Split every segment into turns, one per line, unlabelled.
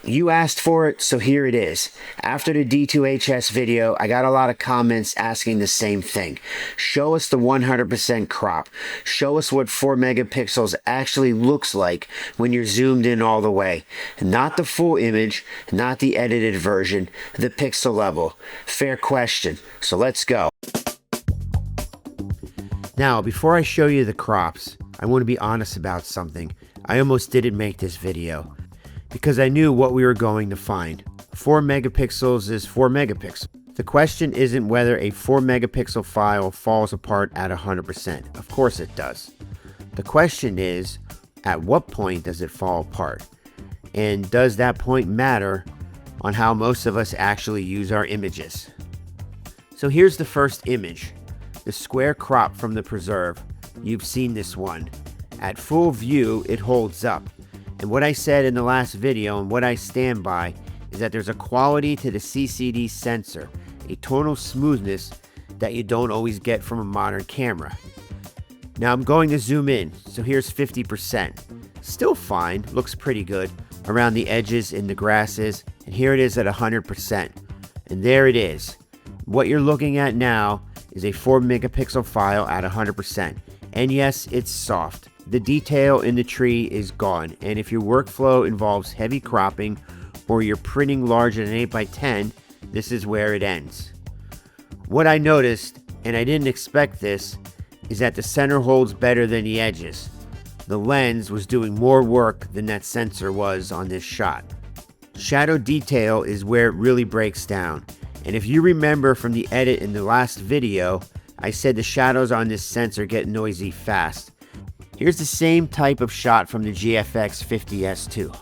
You asked for it, so here it is. After the D2HS video, I got a lot of comments asking the same thing. Show us the 100% crop. Show us what 4 megapixels actually looks like when you're zoomed in all the way. Not the full image, not the edited version, the pixel level. Fair question, so let's go. Now, before I show you the crops, I want to be honest about something. I almost didn't make this video, because I knew what we were going to find. 4 megapixels is 4 megapixels. The question isn't whether a 4 megapixel file falls apart at 100%. Of course it does. The question is, at what point does it fall apart? And does that point matter on how most of us actually use our images? So here's the first image, the square crop from the preserve. You've seen this one. At full view, it holds up. And what I said in the last video and what I stand by is that there's a quality to the CCD sensor, a tonal smoothness that you don't always get from a modern camera. Now I'm going to zoom in, so here's 50%. Still fine, looks pretty good around the edges in the grasses, and here it is at 100%. And there it is. What you're looking at now is a 4 megapixel file at 100%. And yes, it's soft. The detail in the tree is gone, and if your workflow involves heavy cropping or you're printing larger than 8x10, this is where it ends. What I noticed, and I didn't expect this, is that the center holds better than the edges. The lens was doing more work than that sensor was on this shot. Shadow detail is where it really breaks down, and if you remember from the edit in the last video, I said the shadows on this sensor get noisy fast. Here's the same type of shot from the GFX 50S2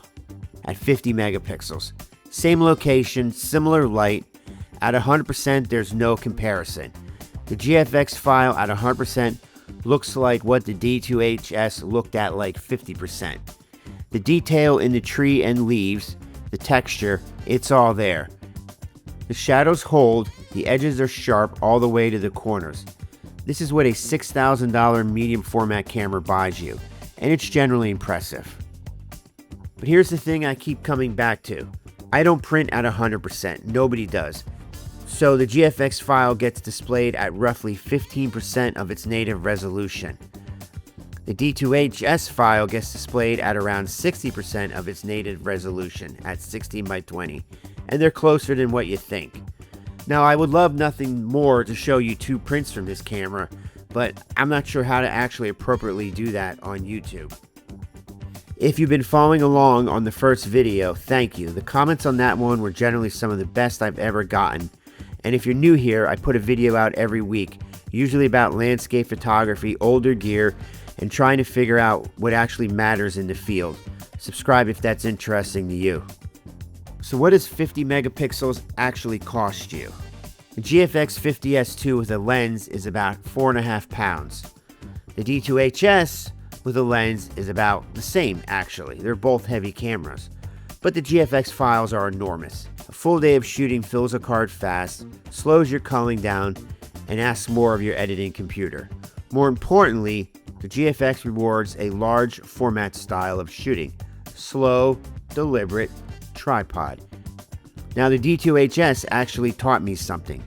at 50 megapixels. Same location, similar light. At 100%, there's no comparison. The GFX file at 100% looks like what the D2HS looked at like 50%. The detail in the tree and leaves, the texture, it's all there. The shadows hold, the edges are sharp all the way to the corners. This is what a $6,000 medium format camera buys you, and it's generally impressive. But here's the thing I keep coming back to. I don't print at 100%, nobody does. So the GFX file gets displayed at roughly 15% of its native resolution. The D2HS file gets displayed at around 60% of its native resolution at 16x20, and they're closer than what you think. Now, I would love nothing more to show you 2 prints from this camera, but I'm not sure how to actually appropriately do that on YouTube. If you've been following along on the first video, thank you. The comments on that one were generally some of the best I've ever gotten. And if you're new here, I put a video out every week, usually about landscape photography, older gear, and trying to figure out what actually matters in the field. Subscribe if that's interesting to you. So what does 50 megapixels actually cost you? The GFX 50S2 with a lens is about 4.5 pounds. The D2HS with a lens is about the same actually. They're both heavy cameras. But the GFX files are enormous. A full day of shooting fills a card fast, slows your culling down, and asks more of your editing computer. More importantly, the GFX rewards a large format style of shooting. Slow, deliberate, tripod. Now the D2HS actually taught me something.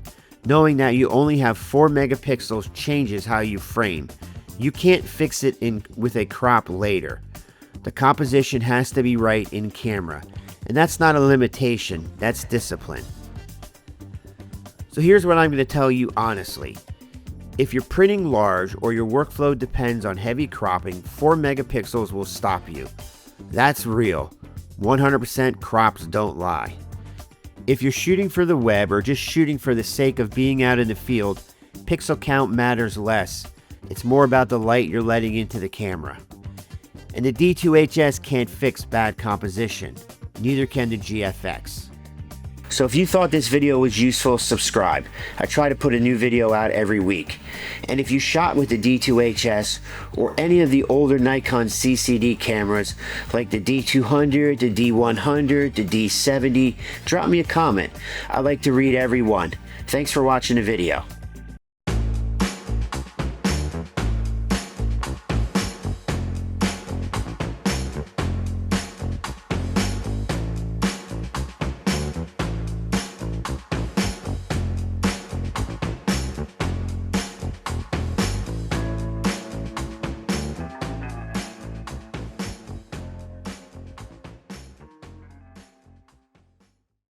Knowing that you only have 4 megapixels changes how you frame. You can't fix it with a crop later. The composition has to be right in camera. And that's not a limitation, that's discipline. So here's what I'm going to tell you honestly. If you're printing large or your workflow depends on heavy cropping, 4 megapixels will stop you. That's real. 100% crops don't lie. If you're shooting for the web or just shooting for the sake of being out in the field, pixel count matters less. It's more about the light you're letting into the camera. And the D2HS can't fix bad composition. Neither can the GFX. So if you thought this video was useful, subscribe. I try to put a new video out every week. And if you shot with the D2HS or any of the older Nikon CCD cameras like the D200, the D100, the D70, drop me a comment. I like to read every one. Thanks for watching the video.